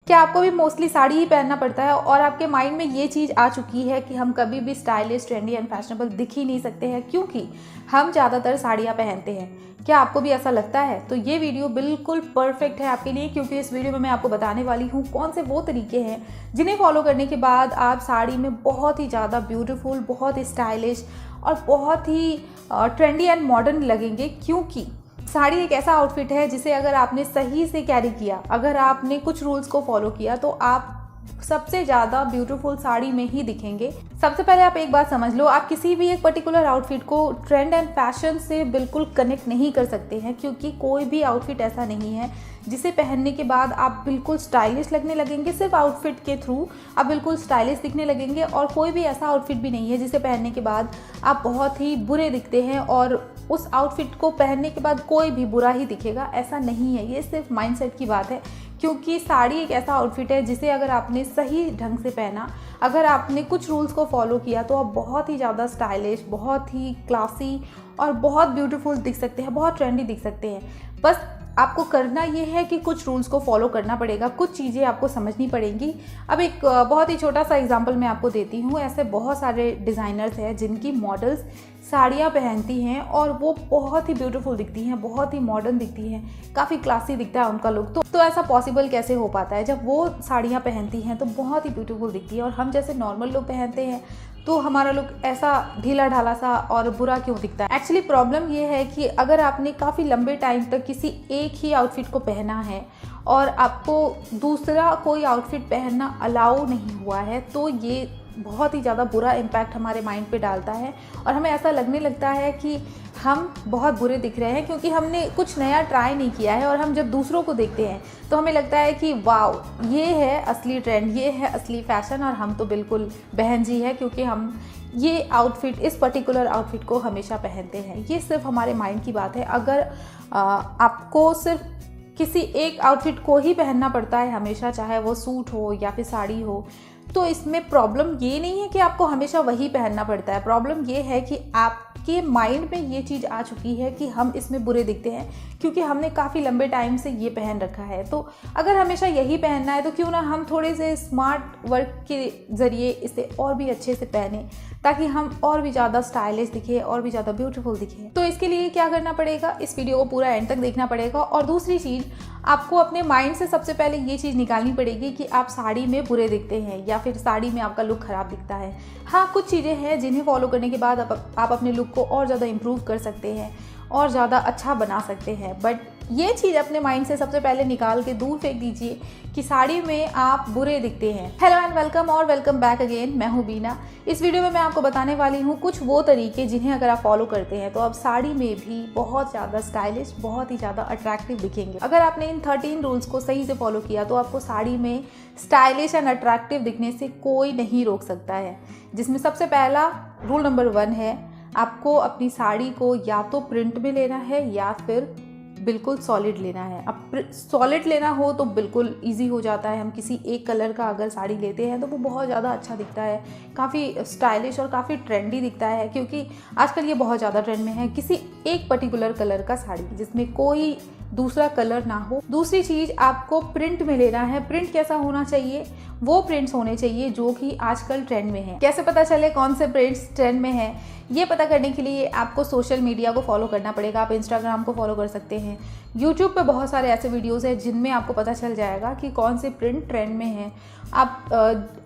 क्या आपको भी मोस्टली साड़ी ही पहनना पड़ता है और आपके माइंड में ये चीज़ आ चुकी है कि हम कभी भी स्टाइलिश, ट्रेंडी एंड फैशनेबल दिख ही नहीं सकते हैं क्योंकि हम ज़्यादातर साड़ियाँ पहनते हैं? क्या आपको भी ऐसा लगता है? तो ये वीडियो बिल्कुल परफेक्ट है आपके लिए, क्योंकि इस वीडियो में मैं आपको बताने वाली हूँ कौन से वो तरीके हैं जिन्हें फॉलो करने के बाद आप साड़ी में बहुत ही ज़्यादा ब्यूटीफुल, बहुत ही स्टाइलिश और बहुत ही ट्रेंडी एंड मॉडर्न लगेंगे। क्योंकि साड़ी एक ऐसा आउटफिट है जिसे अगर आपने सही से कैरी किया, अगर आपने कुछ रूल्स को फॉलो किया, तो आप सबसे ज़्यादा ब्यूटीफुल साड़ी में ही दिखेंगे। सबसे पहले आप एक बात समझ लो, आप किसी भी एक पर्टिकुलर आउटफिट को ट्रेंड एंड फैशन से बिल्कुल कनेक्ट नहीं कर सकते हैं, क्योंकि कोई भी आउटफिट ऐसा नहीं है जिसे पहनने के बाद आप बिल्कुल स्टाइलिश लगने लगेंगे। सिर्फ आउटफिट के थ्रू आप बिल्कुल स्टाइलिश दिखने लगेंगे, और कोई भी ऐसा आउटफिट भी नहीं है जिसे पहनने के बाद आप बहुत ही बुरे दिखते हैं और उस आउटफिट को पहनने के बाद कोई भी बुरा ही दिखेगा। ऐसा नहीं है, ये सिर्फ माइंडसेट की बात है। क्योंकि साड़ी एक ऐसा आउटफिट है जिसे अगर आपने सही ढंग से पहना, अगर आपने कुछ रूल्स को फॉलो किया, तो आप बहुत ही ज़्यादा स्टाइलिश, बहुत ही क्लासी और बहुत ब्यूटीफुल दिख सकते हैं, बहुत ट्रेंडी दिख सकते हैं। बस आपको करना ये है कि कुछ रूल्स को फॉलो करना पड़ेगा, कुछ चीज़ें आपको समझनी पड़ेंगी। अब एक बहुत ही छोटा सा एग्जांपल मैं आपको देती हूँ। ऐसे बहुत सारे डिज़ाइनर्स हैं जिनकी मॉडल्स साड़ियाँ पहनती हैं और वो बहुत ही ब्यूटीफुल दिखती हैं, बहुत ही मॉडर्न दिखती हैं, काफ़ी क्लासी दिखता है उनका लुक। तो ऐसा पॉसिबल कैसे हो पाता है? जब वो साड़ियाँ पहनती हैं तो बहुत ही ब्यूटीफुल दिखती है, और हम जैसे नॉर्मल लोग पहनते हैं तो हमारा लुक ऐसा ढीला ढाला सा और बुरा क्यों दिखता है? एक्चुअली प्रॉब्लम ये है कि अगर आपने काफ़ी लंबे टाइम तक किसी एक ही आउटफिट को पहना है और आपको दूसरा कोई आउटफिट पहनना अलाउ नहीं हुआ है, तो ये बहुत ही ज़्यादा बुरा इम्पैक्ट हमारे माइंड पे डालता है और हमें ऐसा लगने लगता है कि हम बहुत बुरे दिख रहे हैं, क्योंकि हमने कुछ नया ट्राई नहीं किया है। और हम जब दूसरों को देखते हैं तो हमें लगता है कि वाओ, ये है असली ट्रेंड, ये है असली फैशन, और हम तो बिल्कुल बहन जी है क्योंकि हम ये आउटफिट, इस पर्टिकुलर आउटफिट को हमेशा पहनते हैं। ये सिर्फ हमारे माइंड की बात है। अगर आपको सिर्फ किसी एक आउटफिट को ही पहनना पड़ता है हमेशा, चाहे वो सूट हो या फिर साड़ी हो, तो इसमें प्रॉब्लम ये नहीं है कि आपको हमेशा वही पहनना पड़ता है। प्रॉब्लम ये है कि आपके माइंड में ये चीज़ आ चुकी है कि हम इसमें बुरे दिखते हैं क्योंकि हमने काफ़ी लंबे टाइम से ये पहन रखा है। तो अगर हमेशा यही पहनना है तो क्यों ना हम थोड़े से स्मार्ट वर्क के ज़रिए इसे और भी अच्छे से पहने, ताकि हम और भी ज़्यादा स्टाइलिश दिखे, और भी ज़्यादा ब्यूटीफुल दिखे। तो इसके लिए क्या करना पड़ेगा? इस वीडियो को पूरा एंड तक देखना पड़ेगा। और दूसरी चीज़, आपको अपने माइंड से सबसे पहले ये चीज़ निकालनी पड़ेगी कि आप साड़ी में बुरे दिखते हैं या फिर साड़ी में आपका लुक ख़राब दिखता है। हाँ, कुछ चीज़ें हैं जिन्हें फॉलो करने के बाद आप अपने लुक को और ज़्यादा इम्प्रूव कर सकते हैं और ज़्यादा अच्छा बना सकते हैं। बट ये चीज़ अपने माइंड से सबसे पहले निकाल के दूर फेंक दीजिए कि साड़ी में आप बुरे दिखते हैं। हेलो एंड वेलकम, और वेलकम बैक अगेन। मैं हूँ बीना। इस वीडियो में मैं आपको बताने वाली हूँ कुछ वो तरीके जिन्हें अगर आप फॉलो करते हैं तो आप साड़ी में भी बहुत ज़्यादा स्टाइलिश, बहुत ही ज़्यादा अट्रैक्टिव दिखेंगे। अगर आपने इन 13 रूल्स को सही से फॉलो किया तो आपको साड़ी में स्टाइलिश एंड अट्रैक्टिव दिखने से कोई नहीं रोक सकता है। जिसमें सबसे पहला रूल नंबर 1 है, आपको अपनी साड़ी को या तो प्रिंट में लेना है या फिर बिल्कुल सॉलिड लेना है। अब सॉलिड लेना हो तो बिल्कुल इजी हो जाता है। हम किसी एक कलर का अगर साड़ी लेते हैं तो वो बहुत ज़्यादा अच्छा दिखता है, काफ़ी स्टाइलिश और काफ़ी ट्रेंडी दिखता है, क्योंकि आजकल ये बहुत ज़्यादा ट्रेंड में है किसी एक पर्टिकुलर कलर का साड़ी जिसमें कोई दूसरा कलर ना हो। दूसरी चीज़, आपको प्रिंट में लेना है। प्रिंट कैसा होना चाहिए? वो प्रिंट्स होने चाहिए जो कि आजकल ट्रेंड में है। कैसे पता चले कौन से प्रिंट्स ट्रेंड में है? ये पता करने के लिए आपको सोशल मीडिया को फॉलो करना पड़ेगा। आप इंस्टाग्राम को फॉलो कर सकते हैं। यूट्यूब पे बहुत सारे ऐसे वीडियोस हैं जिनमें आपको पता चल जाएगा कि कौन से प्रिंट ट्रेंड में है।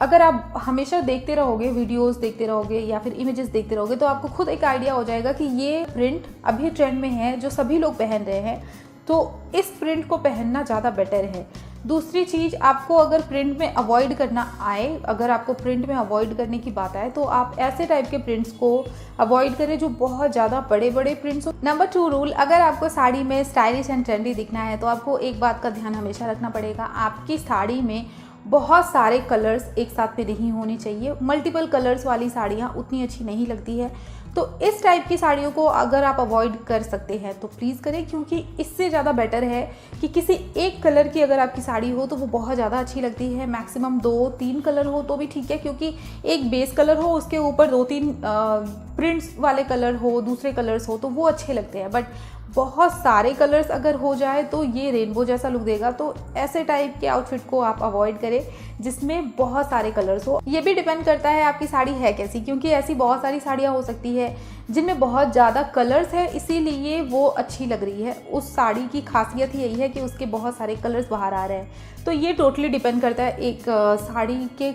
अगर आप हमेशा देखते रहोगे, वीडियोस देखते रहोगे या फिर इमेजेस देखते रहोगे, तो आपको खुद एक आइडिया हो जाएगा कि ये प्रिंट अभी ट्रेंड में है, जो सभी लोग पहन रहे हैं, तो इस प्रिंट को पहनना ज़्यादा बेटर है। दूसरी चीज़, आपको अगर प्रिंट में अवॉइड करना आए, अगर आपको प्रिंट में अवॉइड करने की बात आए, तो आप ऐसे टाइप के प्रिंट्स को अवॉइड करें जो बहुत ज़्यादा बड़े बड़े प्रिंट्स हो। नंबर 2 रूल, अगर आपको साड़ी में स्टाइलिश एंड ट्रेंडी दिखना है तो आपको एक बात का ध्यान हमेशा रखना पड़ेगा, आपकी साड़ी में बहुत सारे कलर्स एक साथ में नहीं होने चाहिए। मल्टीपल कलर्स वाली साड़ियाँ उतनी अच्छी नहीं लगती है। तो इस टाइप की साड़ियों को अगर आप अवॉइड कर सकते हैं तो प्लीज़ करें, क्योंकि इससे ज़्यादा बेटर है कि किसी एक कलर की अगर आपकी साड़ी हो तो वो बहुत ज़्यादा अच्छी लगती है। मैक्सिमम 2-3 कलर हो तो भी ठीक है, क्योंकि एक बेस कलर हो, उसके ऊपर 2-3 प्रिंट्स वाले कलर हो, दूसरे कलर्स हो, तो वो अच्छे लगते हैं। बट बहुत सारे कलर्स अगर हो जाए तो ये रेनबो जैसा लुक देगा। तो ऐसे टाइप के आउटफिट को आप अवॉइड करें जिसमें बहुत सारे कलर्स हो। ये भी डिपेंड करता है आपकी साड़ी है कैसी, क्योंकि ऐसी बहुत सारी साड़ियाँ हो सकती है जिनमें बहुत ज़्यादा कलर्स है, इसीलिए वो अच्छी लग रही है। उस साड़ी की खासियत ही यही है कि उसके बहुत सारे कलर्स बाहर आ रहे हैं। तो ये टोटली डिपेंड करता है एक साड़ी के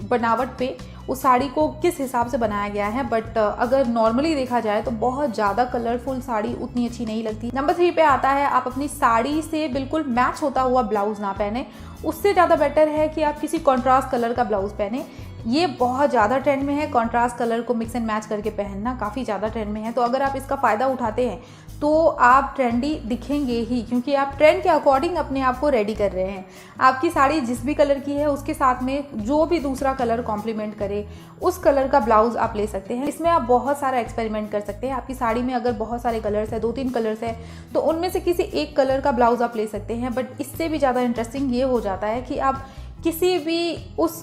बनावट पे, उस साड़ी को किस हिसाब से बनाया गया है। बट अगर नॉर्मली देखा जाए तो बहुत ज़्यादा कलरफुल साड़ी उतनी अच्छी नहीं लगती। नंबर 3 पे आता है आप अपनी साड़ी से बिल्कुल मैच होता हुआ ब्लाउज़ ना पहने। उससे ज़्यादा बेटर है कि आप किसी कॉन्ट्रास्ट कलर का ब्लाउज़ पहने। ये बहुत ज़्यादा ट्रेंड में है, कॉन्ट्रास्ट कलर को मिक्स एंड मैच करके पहनना काफ़ी ज़्यादा ट्रेंड में है। तो अगर आप इसका फ़ायदा उठाते हैं तो आप ट्रेंडी दिखेंगे ही, क्योंकि आप ट्रेंड के अकॉर्डिंग अपने आप को रेडी कर रहे हैं। आपकी साड़ी जिस भी कलर की है उसके साथ में जो भी दूसरा कलर कॉम्प्लीमेंट करे उस कलर का ब्लाउज़ आप ले सकते हैं। इसमें आप बहुत सारा एक्सपेरिमेंट कर सकते हैं। आपकी साड़ी में अगर बहुत सारे कलर्स है, 2-3 कलर्स है, तो उनमें से किसी एक कलर का ब्लाउज़ आप ले सकते हैं। बट इससे भी ज़्यादा इंटरेस्टिंग ये हो जाता है कि आप किसी भी उस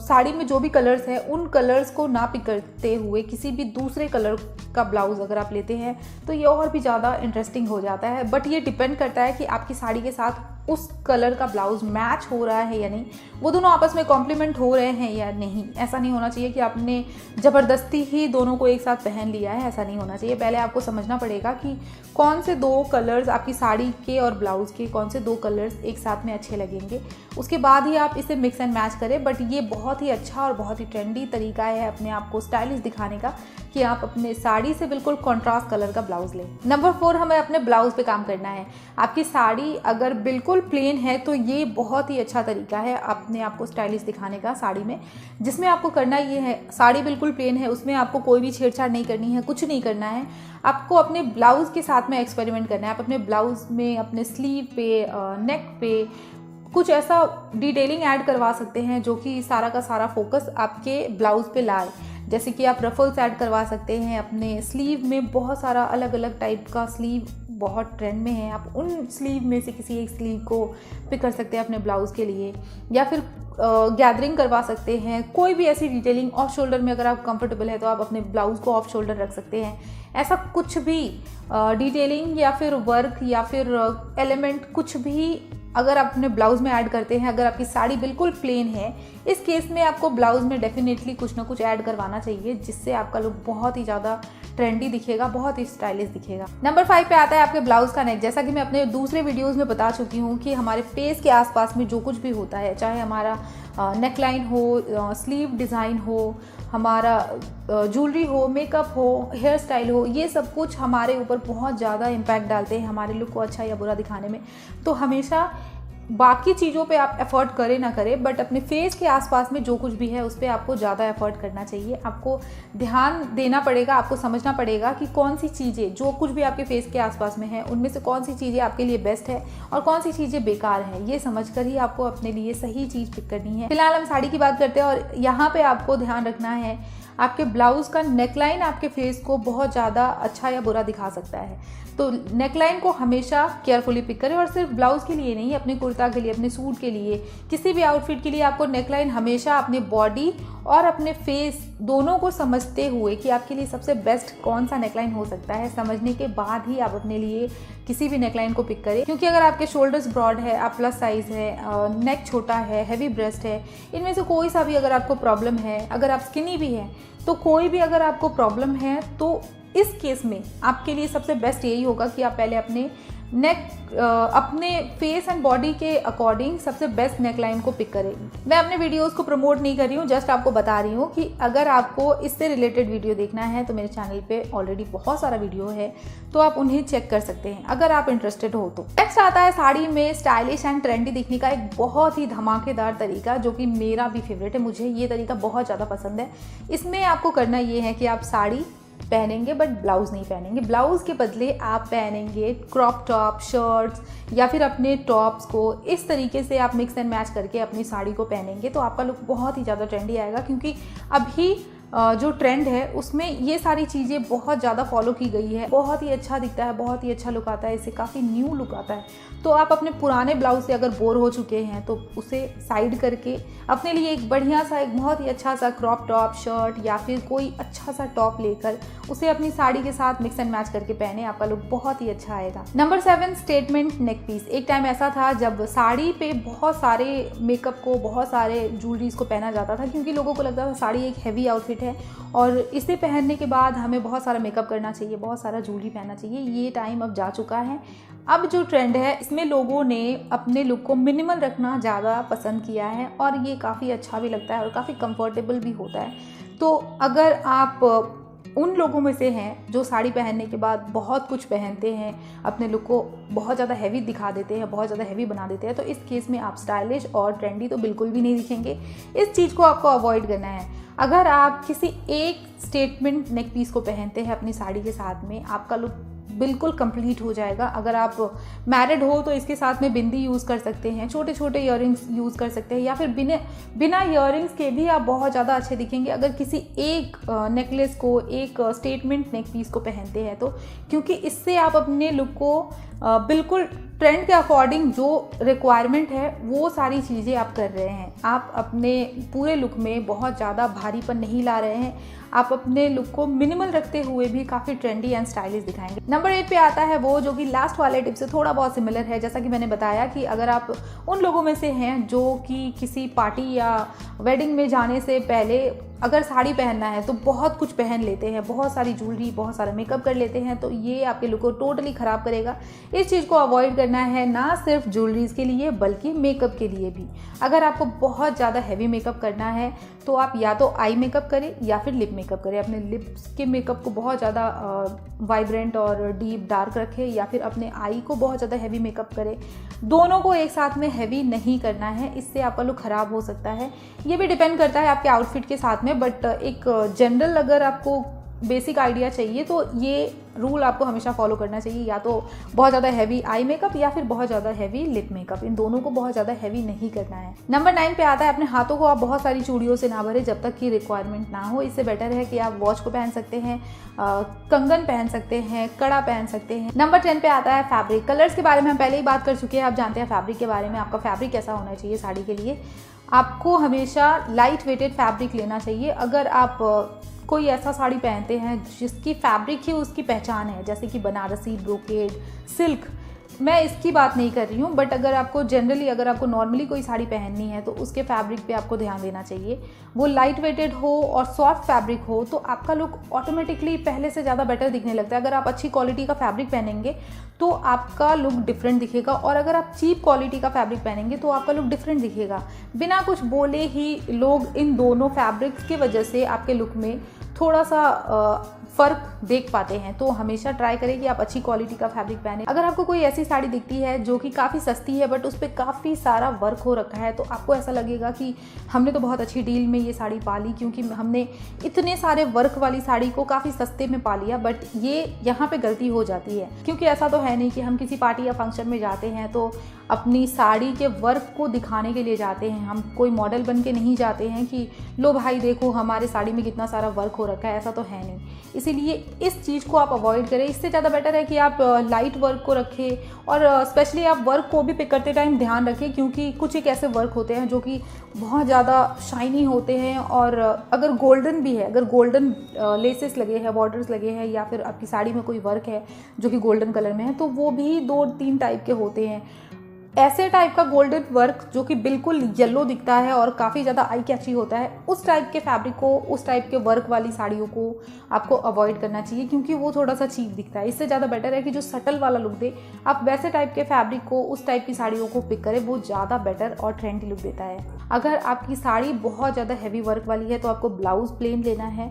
साड़ी में जो भी कलर्स हैं उन कलर्स को ना पिक करते हुए किसी भी दूसरे कलर का ब्लाउज़ अगर आप लेते हैं तो ये और भी ज़्यादा इंटरेस्टिंग हो जाता है। बट ये डिपेंड करता है कि आपकी साड़ी के साथ उस कलर का ब्लाउज़ मैच हो रहा है या नहीं, वो दोनों आपस में कॉम्प्लीमेंट हो रहे हैं या नहीं। ऐसा नहीं होना चाहिए कि आपने ज़बरदस्ती ही दोनों को एक साथ पहन लिया है, ऐसा नहीं होना चाहिए। पहले आपको समझना पड़ेगा कि कौन से 2 कलर्स आपकी साड़ी के और ब्लाउज़ के, कौन से 2 कलर्स एक साथ में अच्छे लगेंगे, उसके बाद ही आप इसे मिक्स एंड मैच करें। बट ये बहुत ही अच्छा और बहुत ही ट्रेंडी तरीका है अपने आप को स्टाइलिश दिखाने का कि आप अपने साड़ी से बिल्कुल कॉन्ट्रास्ट कलर का ब्लाउज़ लें। नंबर 4, हमें अपने ब्लाउज़ पे काम करना है। आपकी साड़ी अगर बिल्कुल प्लेन है तो ये बहुत ही अच्छा तरीका है अपने आप को स्टाइलिश दिखाने का साड़ी में, जिसमें आपको करना ये है, साड़ी बिल्कुल प्लेन है, उसमें आपको कोई भी छेड़छाड़ नहीं करनी है, कुछ नहीं करना है। आपको अपने ब्लाउज़ के साथ में एक्सपेरिमेंट करना है। आप अपने ब्लाउज़ में, अपने स्लीव पे, नेक पे कुछ ऐसा डिटेलिंग ऐड करवा सकते हैं जो कि सारा का सारा फोकस आपके ब्लाउज़ पे लाए। जैसे कि आप रफल्स ऐड करवा सकते हैं अपने स्लीव में, बहुत सारा अलग अलग टाइप का स्लीव बहुत ट्रेंड में है। आप उन स्लीव में से किसी एक स्लीव को पिक कर सकते हैं अपने ब्लाउज़ के लिए, या फिर गैदरिंग करवा सकते हैं। कोई भी ऐसी डिटेलिंग, ऑफ शोल्डर में अगर आप कंफर्टेबल है तो आप अपने ब्लाउज़ को ऑफ शोल्डर रख सकते हैं। ऐसा कुछ भी डिटेलिंग या फिर वर्क या फिर एलिमेंट कुछ भी अगर आप अपने ब्लाउज़ में ऐड करते हैं, अगर आपकी साड़ी बिल्कुल प्लेन है, इस केस में आपको ब्लाउज़ में डेफिनेटली कुछ ना कुछ ऐड करवाना चाहिए, जिससे आपका लुक बहुत ही ज़्यादा ट्रेंडी दिखेगा, बहुत ही स्टाइलिश दिखेगा। नंबर 5 पे आता है आपके ब्लाउज़ का नेक। जैसा कि मैं अपने दूसरे वीडियोज़ में बता चुकी हूँ कि हमारे फेस के आसपास में जो कुछ भी होता है, चाहे हमारा नेकलाइन हो, स्लीव डिज़ाइन हो, हमारा ज्वेलरी हो, मेकअप हो, हेयर स्टाइल हो, ये सब कुछ हमारे ऊपर बहुत ज़्यादा इम्पैक्ट डालते हैं हमारे लुक को अच्छा या बुरा दिखाने में। तो हमेशा बाकी चीज़ों पे आप एफर्ट करें ना करें, बट अपने फेस के आसपास में जो कुछ भी है उस पर आपको ज़्यादा एफर्ट करना चाहिए। आपको ध्यान देना पड़ेगा, आपको समझना पड़ेगा कि कौन सी चीज़ें, जो कुछ भी आपके फेस के आसपास में है, उनमें से कौन सी चीज़ें आपके लिए बेस्ट है और कौन सी चीज़ें बेकार हैं। ये समझकर ही आपको अपने लिए सही चीज़ पिक करनी है। फिलहाल हम साड़ी की बात करते हैं और यहाँ पर आपको ध्यान रखना है, आपके ब्लाउज़ का नेकलाइन आपके फेस को बहुत ज़्यादा अच्छा या बुरा दिखा सकता है। तो नेकलाइन को हमेशा केयरफुली पिक करें, और सिर्फ ब्लाउज़ के लिए नहीं, अपने कुर्ता के लिए, अपने सूट के लिए, किसी भी आउटफिट के लिए आपको नेकलाइन हमेशा अपने बॉडी और अपने फेस दोनों को समझते हुए कि आपके लिए सबसे बेस्ट कौन सा नेकलाइन हो सकता है, समझने के बाद ही आप अपने लिए किसी भी नेकलाइन को पिक करें। क्योंकि अगर आपके शोल्डर्स ब्रॉड है, आप प्लस साइज़ है, नेक छोटा है, हैवी ब्रेस्ट है, इनमें से कोई सा भी अगर आपको प्रॉब्लम है, अगर आप स्किनी भी हैं, तो कोई भी अगर आपको प्रॉब्लम है तो इस केस में आपके लिए सबसे बेस्ट यही होगा कि आप पहले अपने अपने फेस एंड बॉडी के अकॉर्डिंग सबसे बेस्ट नेकलाइन को पिक करें। मैं अपने वीडियोस को प्रमोट नहीं कर रही हूँ, जस्ट आपको बता रही हूँ कि अगर आपको इससे रिलेटेड वीडियो देखना है तो मेरे चैनल पे ऑलरेडी बहुत सारा वीडियो है, तो आप उन्हें चेक कर सकते हैं अगर आप इंटरेस्टेड हो तो। नेक्स्ट आता है साड़ी में स्टाइलिश एंड ट्रेंडी दिखने का एक बहुत ही धमाकेदार तरीका, जो कि मेरा भी फेवरेट है। मुझे ये तरीका बहुत ज़्यादा पसंद है। इसमें आपको करना ये है कि आप साड़ी पहनेंगे बट ब्लाउज़ नहीं पहनेंगे। ब्लाउज़ के बदले आप पहनेंगे क्रॉप टॉप, शर्ट्स या फिर अपने टॉप्स को इस तरीके से आप मिक्स एंड मैच करके अपनी साड़ी को पहनेंगे तो आपका लुक बहुत ही ज़्यादा ट्रेंडी आएगा। क्योंकि अभी जो ट्रेंड है उसमें ये सारी चीज़ें बहुत ज़्यादा फॉलो की गई है। बहुत ही अच्छा दिखता है, बहुत ही अच्छा लुक आता है, इससे काफ़ी न्यू लुक आता है। तो आप अपने पुराने ब्लाउज से अगर बोर हो चुके हैं तो उसे साइड करके अपने लिए एक बढ़िया सा, एक बहुत ही अच्छा सा क्रॉप टॉप, शर्ट या फिर कोई अच्छा सा टॉप लेकर उसे अपनी साड़ी के साथ मिक्स एंड मैच करके पहने, आपका लुक बहुत ही अच्छा आएगा। Number 7, statement neck piece. एक टाइम ऐसा था जब साड़ी पे बहुत सारे मेकअप को, बहुत सारे ज्वेलरीज को पहना जाता था, क्योंकि लोगों को लगता था साड़ी एक हैवी आउटफिट है और इसे पहनने के बाद हमें बहुत सारा मेकअप करना चाहिए, बहुत सारा ज्वेलरी पहनना चाहिए। ये टाइम अब जा चुका है। अब जो ट्रेंड है इसमें लोगों ने अपने लुक को मिनिमल रखना ज़्यादा पसंद किया है और ये काफ़ी अच्छा भी लगता है और काफ़ी कंफर्टेबल भी होता है। तो अगर आप उन लोगों में से हैं जो साड़ी पहनने के बाद बहुत कुछ पहनते हैं, अपने लुक को बहुत ज़्यादा हैवी दिखा देते हैं, बहुत ज़्यादा हैवी बना देते हैं, तो इस केस में आप स्टाइलिश और ट्रेंडी तो बिल्कुल भी नहीं दिखेंगे। इस चीज़ को आपको अवॉइड करना है। अगर आप किसी एक स्टेटमेंट नेक पीस को पहनते हैं अपनी साड़ी के साथ में, आपका लुक बिल्कुल कंप्लीट हो जाएगा। अगर आप मैरिड हो तो इसके साथ में बिंदी यूज़ कर सकते हैं, छोटे छोटे इयररिंग्स यूज़ कर सकते हैं, या फिर बिना इयररिंग्स के भी आप बहुत ज़्यादा अच्छे दिखेंगे अगर किसी एक नेकलेस को, एक स्टेटमेंट नेक पीस को पहनते हैं तो, क्योंकि इससे आप अपने लुक को बिल्कुल ट्रेंड के अकॉर्डिंग जो रिक्वायरमेंट है वो सारी चीज़ें आप कर रहे हैं। आप अपने पूरे लुक में बहुत ज़्यादा भारीपन नहीं ला रहे हैं, आप अपने लुक को मिनिमल रखते हुए भी काफ़ी ट्रेंडी एंड स्टाइलिश दिखाएंगे। नंबर 8 पे आता है वो जो कि लास्ट वाले टिप से थोड़ा बहुत सिमिलर है। जैसा कि मैंने बताया कि अगर आप उन लोगों में से हैं जो कि किसी पार्टी या वेडिंग में जाने से पहले अगर साड़ी पहनना है तो बहुत कुछ पहन लेते हैं, बहुत सारी ज्वेलरी, बहुत सारा मेकअप कर लेते हैं, तो ये आपके लुक को टोटली ख़राब करेगा। इस चीज़ को अवॉइड करना है, ना सिर्फ ज्वेलरीज के लिए बल्कि मेकअप के लिए भी। अगर आपको बहुत ज़्यादा हैवी मेकअप करना है तो आप या तो आई मेकअप करें या फिर लिप मेकअप करें। अपने लिप्स के मेकअप को बहुत ज़्यादा वाइब्रेंट और डीप डार्क रखें, या फिर अपने आई को बहुत ज़्यादा हैवी मेकअप करें। दोनों को एक साथ में हैवी नहीं करना है, इससे आपका लुक ख़राब हो सकता है। ये भी डिपेंड करता है आपके आउटफिट के साथ में, बट एक जनरल अगर आपको बेसिक आइडिया चाहिए तो ये रूल आपको हमेशा फॉलो करना चाहिए, या तो बहुत ज़्यादा हैवी आई मेकअप या फिर बहुत ज़्यादा हैवी लिप मेकअप। इन दोनों को बहुत ज़्यादा हैवी नहीं करना है। नंबर 9 पे आता है अपने हाथों को आप बहुत सारी चूड़ियों से ना भरें जब तक कि रिक्वायरमेंट ना हो। इससे बेटर है कि आप वॉच को पहन सकते हैं, कंगन पहन सकते हैं, कड़ा पहन सकते हैं। नंबर 10 पे आता है फैब्रिक। कलर्स के बारे में हम पहले ही बात कर चुके हैं, आप जानते हैं फैब्रिक के बारे में। आपका फैब्रिक कैसा होना चाहिए साड़ी के लिए? आपको हमेशा लाइट वेटेड फैब्रिक लेना चाहिए। अगर आप कोई ऐसा साड़ी पहनते हैं जिसकी फैब्रिक ही उसकी पहचान है, जैसे कि बनारसी, ब्रोकेड, सिल्क, मैं इसकी बात नहीं कर रही हूँ, बट अगर आपको जनरली, अगर आपको नॉर्मली कोई साड़ी पहननी है तो उसके फैब्रिक पे आपको ध्यान देना चाहिए। वो लाइट वेटेड हो और सॉफ्ट फैब्रिक हो तो आपका लुक ऑटोमेटिकली पहले से ज़्यादा बेटर दिखने लगता है। अगर आप अच्छी क्वालिटी का फैब्रिक पहनेंगे तो आपका लुक डिफरेंट दिखेगा, और अगर आप चीप क्वालिटी का फैब्रिक पहनेंगे तो आपका लुक डिफरेंट दिखेगा। बिना कुछ बोले ही लोग इन दोनों फैब्रिक्स की वजह से आपके लुक में थोड़ा सा फ़र्क देख पाते हैं। तो हमेशा ट्राई करें कि आप अच्छी क्वालिटी का फैब्रिक पहने। अगर आपको कोई ऐसी साड़ी दिखती है जो कि काफ़ी सस्ती है बट उस पर काफ़ी सारा वर्क हो रखा है, तो आपको ऐसा लगेगा कि हमने तो बहुत अच्छी डील में ये साड़ी पा ली, क्योंकि हमने इतने सारे वर्क वाली साड़ी को काफ़ी सस्ते में पा लिया। बट ये यहाँ पे गलती हो जाती है, क्योंकि ऐसा तो है नहीं कि हम किसी पार्टी या फंक्शन में जाते हैं तो अपनी साड़ी के वर्क को दिखाने के लिए जाते हैं। हम कोई मॉडल बन के नहीं जाते हैं कि लो भाई देखो हमारे साड़ी में कितना सारा वर्क हो रखा है, ऐसा तो है नहीं। इसीलिए इस चीज़ को आप अवॉइड करें। इससे ज़्यादा बेटर है कि आप लाइट वर्क को रखें, और स्पेशली आप वर्क को भी पिक करते टाइम ध्यान रखें, क्योंकि कुछ एक ऐसे वर्क होते हैं जो कि बहुत ज़्यादा शाइनी होते हैं, और अगर गोल्डन भी है, अगर गोल्डन लेसेस लगे हैं, बॉर्डर्स लगे हैं, या फिर आपकी साड़ी में कोई वर्क है जो कि गोल्डन कलर में है, तो वो भी 2-3 टाइप के होते हैं। ऐसे टाइप का गोल्डन वर्क जो कि बिल्कुल येलो दिखता है और काफ़ी ज़्यादा आई कैची होता है, उस टाइप के फैब्रिक को, उस टाइप के वर्क वाली साड़ियों को आपको अवॉइड करना चाहिए, क्योंकि वो थोड़ा सा चीप दिखता है। इससे ज़्यादा बेटर है कि जो सटल वाला लुक दे, आप वैसे टाइप के फैब्रिक को, उस टाइप की साड़ियों को पिक करें, वो ज़्यादा बेटर और ट्रेंडी लुक देता है। अगर आपकी साड़ी बहुत ज़्यादा हैवी वर्क वाली है तो आपको ब्लाउज प्लेन लेना है,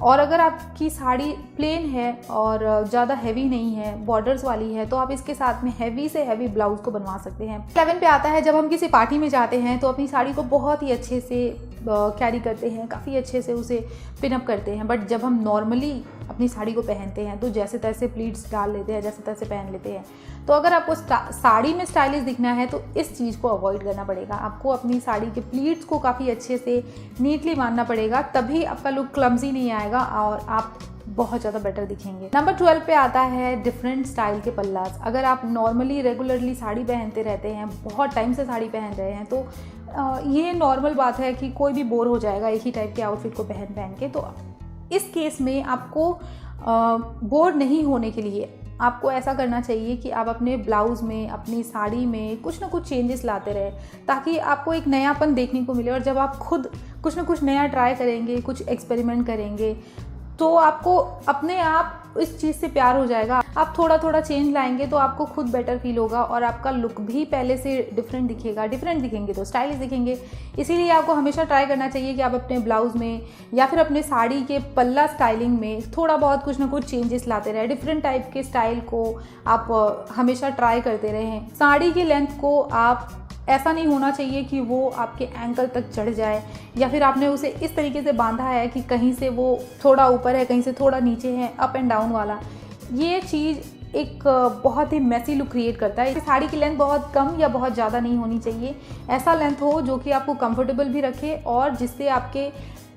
और अगर आपकी साड़ी प्लेन है और ज़्यादा हैवी नहीं है, बॉर्डर्स वाली है, तो आप इसके साथ में हैवी से हैवी ब्लाउज को बनवा सकते हैं। 11 पे आता है जब हम किसी पार्टी में जाते हैं तो अपनी साड़ी को बहुत ही अच्छे से कैरी करते हैं, काफ़ी अच्छे से उसे पिन अप करते हैं। बट जब हम नॉर्मली अपनी साड़ी को पहनते हैं तो जैसे तैसे प्लीट्स डाल लेते हैं, जैसे तैसे पहन लेते हैं। तो अगर आपको साड़ी में स्टाइलिश दिखना है तो इस चीज़ को अवॉइड करना पड़ेगा। आपको अपनी साड़ी के प्लीट्स को काफ़ी अच्छे से नीटली बांधना पड़ेगा, तभी आपका लुक क्लमजी नहीं आएगा और आप बहुत ज़्यादा बेटर दिखेंगे। नंबर 12 पे आता है डिफरेंट स्टाइल के पल्लास। अगर आप नॉर्मली रेगुलरली साड़ी पहनते रहते हैं, बहुत टाइम से साड़ी पहन रहे हैं, तो ये नॉर्मल बात है कि कोई भी बोर हो जाएगा एक ही टाइप के आउटफिट को पहन पहन के। तो इस केस में आपको बोर नहीं होने के लिए आपको ऐसा करना चाहिए कि आप अपने ब्लाउज़ में, अपनी साड़ी में कुछ ना कुछ चेंजेस लाते रहे, ताकि आपको एक नयापन देखने को मिले। और जब आप खुद कुछ ना कुछ नया ट्राई करेंगे, कुछ एक्सपेरिमेंट करेंगे, तो आपको अपने आप इस चीज़ से प्यार हो जाएगा। आप थोड़ा थोड़ा चेंज लाएंगे तो आपको खुद बेटर फील होगा और आपका लुक भी पहले से डिफरेंट दिखेगा। डिफरेंट दिखेंगे तो स्टाइलिश दिखेंगे। इसीलिए आपको हमेशा ट्राई करना चाहिए कि आप अपने ब्लाउज़ में या फिर अपने साड़ी के पल्ला स्टाइलिंग में थोड़ा बहुत कुछ ना कुछ चेंजेस लाते रहे। डिफरेंट टाइप के स्टाइल को आप हमेशा ट्राई करते रहें। साड़ी की लेंथ को आप ऐसा नहीं होना चाहिए कि वो आपके एंकल तक चढ़ जाए, या फिर आपने उसे इस तरीके से बांधा है कि कहीं से वो थोड़ा ऊपर है, कहीं से थोड़ा नीचे है, अप एंड डाउन वाला। ये चीज़ एक बहुत ही मैसी लुक क्रिएट करता है। साड़ी की लेंथ बहुत कम या बहुत ज़्यादा नहीं होनी चाहिए। ऐसा लेंथ हो जो कि आपको कंफर्टेबल भी रखे और जिससे आपके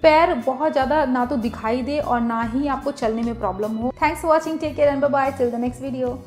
पैर बहुत ज़्यादा ना तो दिखाई दे और ना ही आपको चलने में प्रॉब्लम हो। Thanks for watching, take care and bye bye, till the next video.